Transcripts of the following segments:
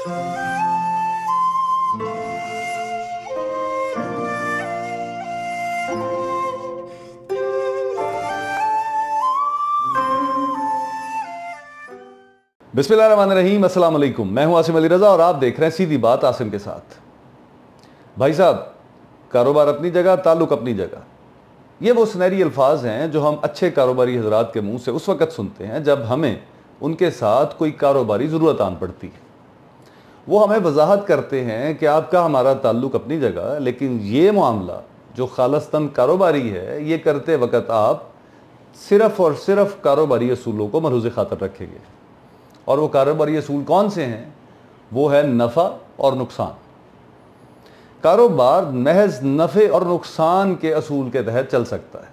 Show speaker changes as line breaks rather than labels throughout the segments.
बिस्मिल्लाहिर्रहमानिर्रहीम, अस्सलाम वालेकुम। मैं हूं आसिम अली रज़ा और आप देख रहे हैं सीधी बात आसिम के साथ। भाई साहब, कारोबार अपनी जगह, ताल्लुक अपनी जगह, ये वो सुनहरी अल्फाज हैं जो हम अच्छे कारोबारी हजरात के मुंह से उस वक़्त सुनते हैं जब हमें उनके साथ कोई कारोबारी ज़रूरत आन पड़ती है। वो हमें वजाहत करते हैं कि आपका हमारा ताल्लुक अपनी जगह, लेकिन ये मामला जो खालस्तन कारोबारी है, ये करते वक्त आप सिर्फ़ और सिर्फ कारोबारी असूलों को मरूज़ ख़ातर रखेंगे। और वो कारोबारी असूल कौन से हैं? वो है नफ़ा और नुकसान। कारोबार महज नफ़े और नुकसान के असूल के तहत चल सकता है।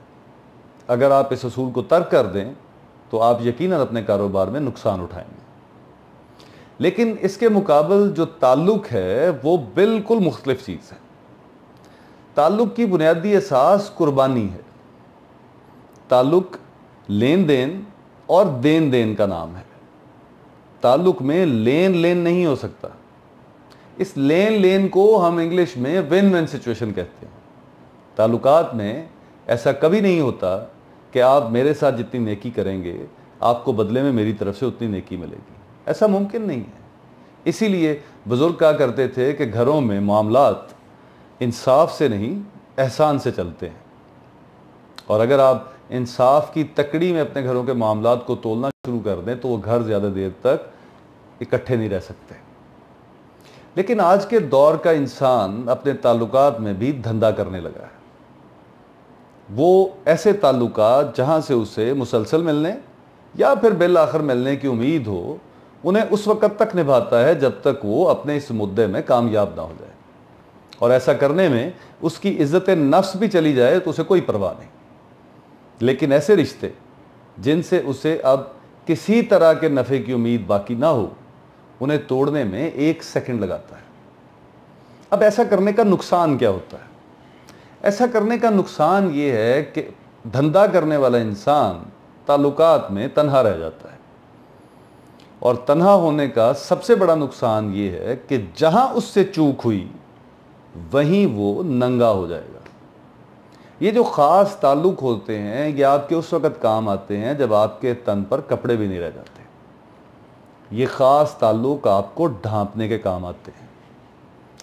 अगर आप इस असूल को तर्क कर दें तो आप यकीनन अपने कारोबार में नुकसान उठाएंगे। लेकिन इसके मुकाबल जो ताल्लुक है वो बिल्कुल मुख्तलिफ चीज़ है। ताल्लुक की बुनियादी असास कुर्बानी है। ताल्लुक लेन देन और देन देन का नाम है। ताल्लुक में लेन लेन नहीं हो सकता। इस लेन लेन को हम इंग्लिश में विन विन सिचुएशन कहते हैं। ताल्लुकात में ऐसा कभी नहीं होता कि आप मेरे साथ जितनी नेकी करेंगे आपको बदले में मेरी तरफ से उतनी नेकी मिलेगी। ऐसा मुमकिन नहीं है। इसीलिए बुजुर्ग कहा करते थे कि घरों में मामलात इंसाफ से नहीं, एहसान से चलते हैं। और अगर आप इंसाफ की तकड़ी में अपने घरों के मामलात को तोलना शुरू कर दें तो वो घर ज़्यादा देर तक इकट्ठे नहीं रह सकते। लेकिन आज के दौर का इंसान अपने ताल्लुकात में भी धंधा करने लगा है। वो ऐसे ताल्लुकात जहाँ से उसे मुसलसल मिलने या फिर बिल आखिर मिलने की उम्मीद हो, उन्हें उस वक़्त तक निभाता है जब तक वो अपने इस मुद्दे में कामयाब ना हो जाए। और ऐसा करने में उसकी इज़्ज़त नफ्स भी चली जाए तो उसे कोई परवाह नहीं। लेकिन ऐसे रिश्ते जिनसे उसे अब किसी तरह के नफ़े की उम्मीद बाकी ना हो, उन्हें तोड़ने में 1 सेकंड लगाता है। अब ऐसा करने का नुकसान क्या होता है? ऐसा करने का नुकसान ये है कि धंधा करने वाला इंसान ताल्लुकात में तन्हा रह जाता है। और तन्हा होने का सबसे बड़ा नुकसान ये है कि जहां उससे चूक हुई वहीं वो नंगा हो जाएगा। ये जो ख़ास ताल्लुक होते हैं ये आपके उस वक़्त काम आते हैं जब आपके तन पर कपड़े भी नहीं रह जाते। ये ख़ास ताल्लुक आपको ढांपने के काम आते हैं।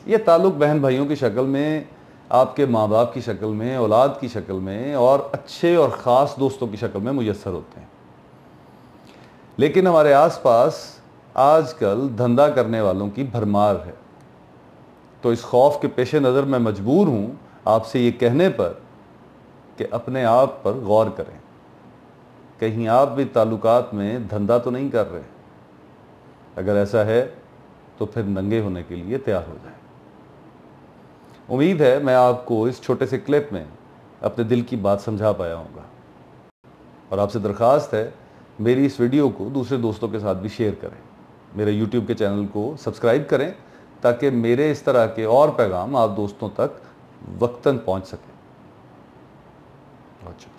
ये ताल्लुक बहन भाइयों की शक्ल में, आपके माँ बाप की शक्ल में, औलाद की शक्ल में और अच्छे और ख़ास दोस्तों की शक्ल में मुयस्सर होते हैं। लेकिन हमारे आसपास आजकल धंधा करने वालों की भरमार है। तो इस खौफ के पेश नज़र मैं मजबूर हूँ आपसे ये कहने पर कि अपने आप पर गौर करें। कहीं आप भी ताल्लुकात में धंधा तो नहीं कर रहे? अगर ऐसा है तो फिर नंगे होने के लिए तैयार हो जाएं। उम्मीद है मैं आपको इस छोटे से क्लिप में अपने दिल की बात समझा पाया होगा। और आपसे दरख्वास्त है मेरी इस वीडियो को दूसरे दोस्तों के साथ भी शेयर करें। मेरे YouTube के चैनल को सब्सक्राइब करें ताकि मेरे इस तरह के और पैगाम आप दोस्तों तक वक्तन पहुंच सकें। अच्छा।